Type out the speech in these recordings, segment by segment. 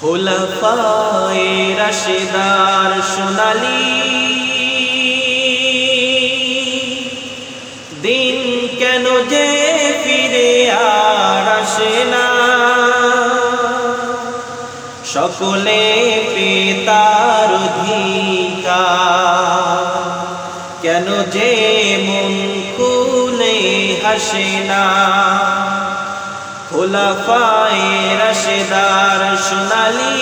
খুলাফায়ে রাশিদার সোনালী দিন কেন যে ফিরে আর আসে না, সকলে পিতার অধিকার কেন যে মন খুলে হাসে না। খুলাফায়ে রাশিদার সোনালী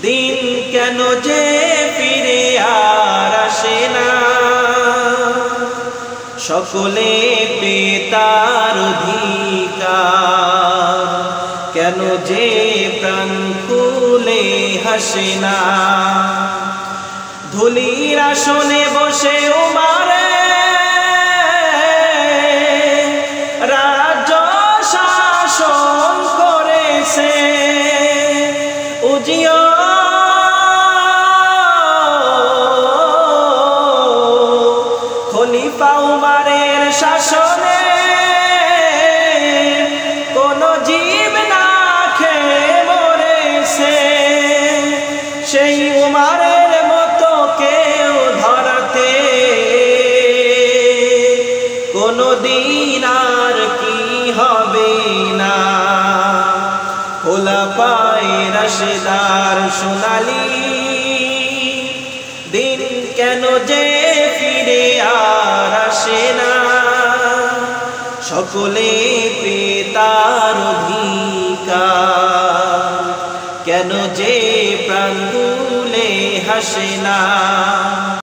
দিন কেন যে ফিরে আর আসে না, সকলে পিতার অধিকার কেন যে প্রাণ খুলে হাসে না। ধুলির আসনে বসে উমারে রাজ্য শাসন করেছে, উজিও খলিফা উমারের শাসনে কোন জীব না খেয়ে মরেছে, সেই উমারের মতো কেউ ধরাতে কোনদিন আর কি হবে না। খুলাফায়ে রাশিদার সোনালী দিন কেন যে ফিরে আর আসে না, সকলে পিতার অধিকার কেন যে প্রাণ খুলে হাসে না।